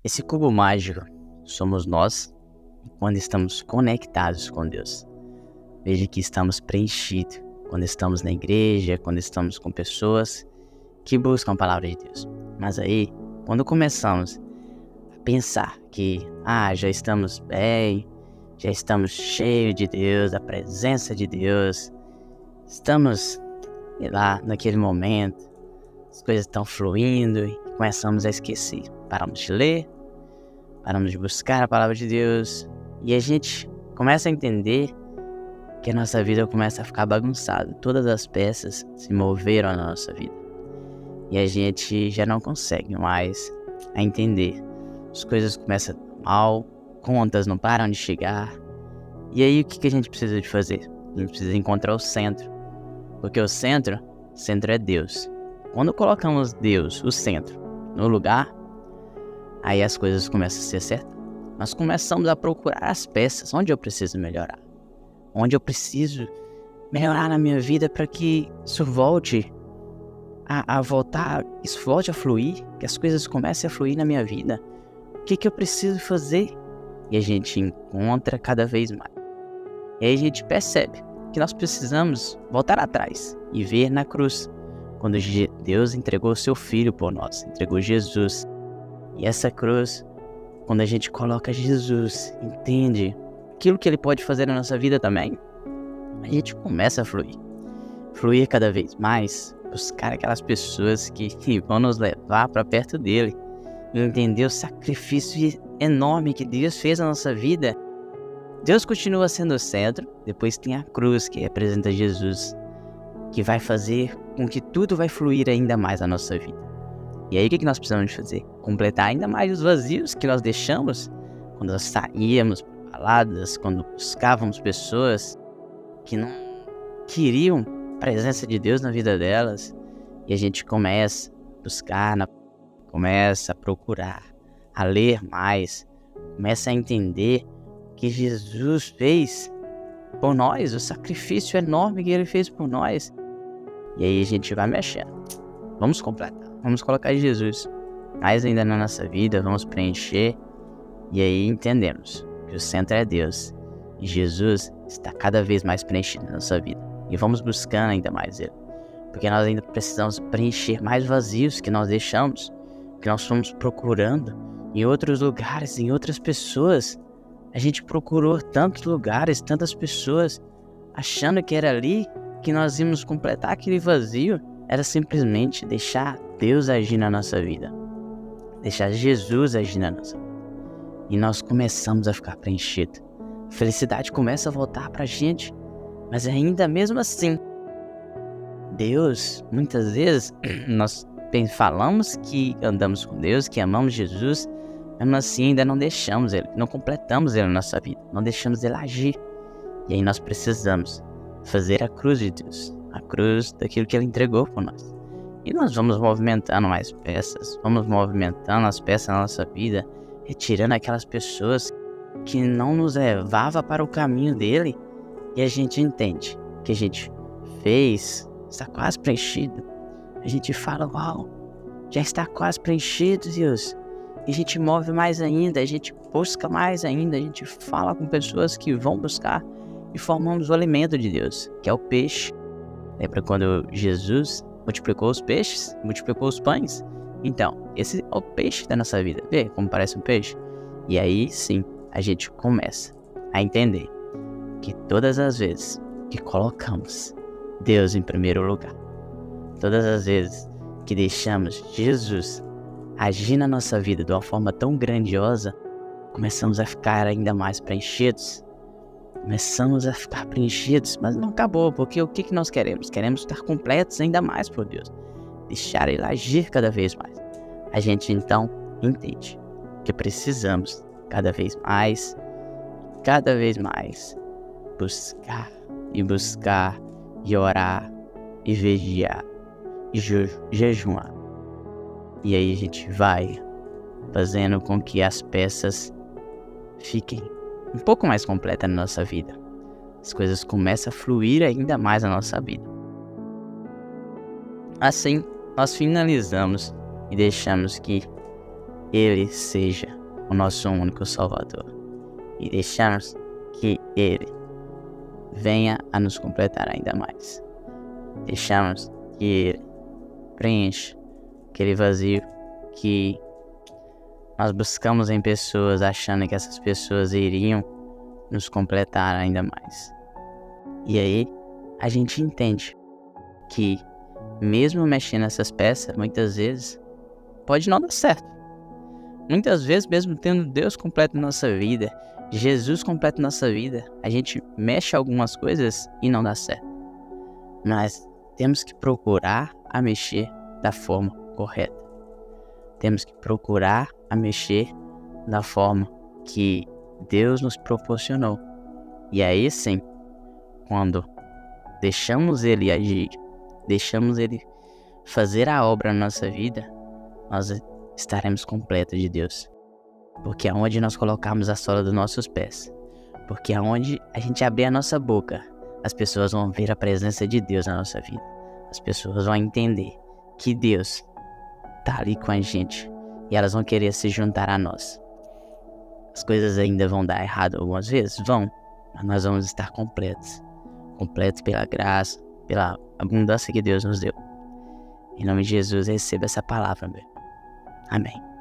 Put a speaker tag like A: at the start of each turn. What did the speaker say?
A: Esse cubo mágico somos nós quando estamos conectados com Deus. Veja que estamos preenchidos quando estamos na igreja, quando estamos com pessoas que buscam a palavra de Deus. Mas aí, quando começamos a pensar que já estamos bem, já estamos cheios de Deus, da presença de Deus, estamos lá naquele momento, as coisas estão fluindo e começamos a esquecer. Paramos de ler, paramos de buscar a palavra de Deus e a gente começa a entender que a nossa vida começa a ficar bagunçada. Todas as peças se moveram na nossa vida e a gente já não consegue mais a entender. As coisas começam mal, contas não param de chegar. E aí o que a gente precisa de fazer? A gente precisa encontrar o centro, porque o centro é Deus. Quando colocamos Deus, o centro, no lugar, aí as coisas começam a ser certas. Nós começamos a procurar as peças, onde eu preciso melhorar. Onde eu preciso melhorar na minha vida para que isso volte a voltar, isso volte a fluir, que as coisas comecem a fluir na minha vida. O que eu preciso fazer? E a gente encontra cada vez mais. E aí a gente percebe que nós precisamos voltar atrás e ver na cruz, quando Deus entregou o seu Filho por nós, entregou Jesus. E essa cruz, quando a gente coloca Jesus, entende aquilo que Ele pode fazer na nossa vida também, a gente começa a fluir cada vez mais, buscar aquelas pessoas que vão nos levar para perto dEle, entender o sacrifício enorme que Deus fez na nossa vida. Deus continua sendo o centro, depois tem a cruz que representa Jesus, que vai fazer com que tudo vai fluir ainda mais na nossa vida. E aí o que nós precisamos de fazer? Completar ainda mais os vazios que nós deixamos quando nós saíamos para baladas, quando buscávamos pessoas que não queriam a presença de Deus na vida delas. E a gente começa a buscar, começa a procurar, a ler mais, começa a entender que Jesus fez por nós, o sacrifício enorme que Ele fez por nós. E aí a gente vai mexendo. Vamos completar, vamos colocar Jesus mais ainda na nossa vida, vamos preencher. E aí entendemos que o centro é Deus e Jesus está cada vez mais preenchido na nossa vida. E vamos buscando ainda mais Ele, porque nós ainda precisamos preencher mais vazios que nós deixamos, que nós fomos procurando em outros lugares, em outras pessoas. A gente procurou tantos lugares, tantas pessoas, achando que era ali que nós íamos completar aquele vazio. Era simplesmente deixar Deus agir na nossa vida, deixar Jesus agir na nossa vida. E nós começamos a ficar preenchidos. A felicidade começa a voltar pra gente, mas ainda mesmo assim, Deus, muitas vezes, nós falamos que andamos com Deus, que amamos Jesus, mesmo assim ainda não deixamos Ele, não completamos Ele na nossa vida, não deixamos Ele agir. E aí nós precisamos fazer a cruz de Deus, a cruz daquilo que Ele entregou por nós. E nós vamos movimentando mais peças, vamos movimentando as peças na nossa vida, retirando aquelas pessoas que não nos levavam para o caminho dEle. E a gente entende que a gente fez, está quase preenchido. A gente fala, uau, já está quase preenchido, Deus. E a gente move mais ainda, a gente busca mais ainda, a gente fala com pessoas que vão buscar e formamos o alimento de Deus, que é o peixe. Lembra quando Jesus multiplicou os peixes, multiplicou os pães? Então, esse é o peixe da nossa vida. Vê como parece um peixe? E aí sim, a gente começa a entender que todas as vezes que colocamos Deus em primeiro lugar, todas as vezes que deixamos Jesus agir na nossa vida de uma forma tão grandiosa, começamos a ficar ainda mais preenchidos. Começamos a ficar preenchidos, mas não acabou, porque o que nós queremos? Queremos estar completos ainda mais por Deus, deixar Ele agir cada vez mais. A gente então entende que precisamos cada vez mais buscar e orar e vigiar e jejuar. E aí a gente vai fazendo com que as peças fiquem um pouco mais completas na nossa vida. As coisas começam a fluir ainda mais na nossa vida. Assim, nós finalizamos e deixamos que Ele seja o nosso único Salvador e deixarmos que Ele venha a nos completar ainda mais. Deixamos que Ele preencha aquele vazio que nós buscamos em pessoas, achando que essas pessoas iriam nos completar ainda mais. E aí a gente entende que mesmo mexendo nessas peças, muitas vezes pode não dar certo. Muitas vezes, mesmo tendo Deus completo na nossa vida, Jesus completo na nossa vida, a gente mexe algumas coisas e não dá certo. Mas temos que procurar a mexer da forma correta. Temos que procurar a mexer da forma que Deus nos proporcionou. E aí sim, quando deixamos Ele agir, deixamos Ele fazer a obra na nossa vida, nós estaremos completos de Deus. Porque aonde nós colocarmos a sola dos nossos pés, porque aonde a gente abrir a nossa boca, as pessoas vão ver a presença de Deus na nossa vida. As pessoas vão entender que Deus está ali com a gente e elas vão querer se juntar a nós. As coisas ainda vão dar errado algumas vezes? Vão, mas nós vamos estar completos pela graça, pela abundância que Deus nos deu. Em nome de Jesus, receba essa palavra, meu. Amém.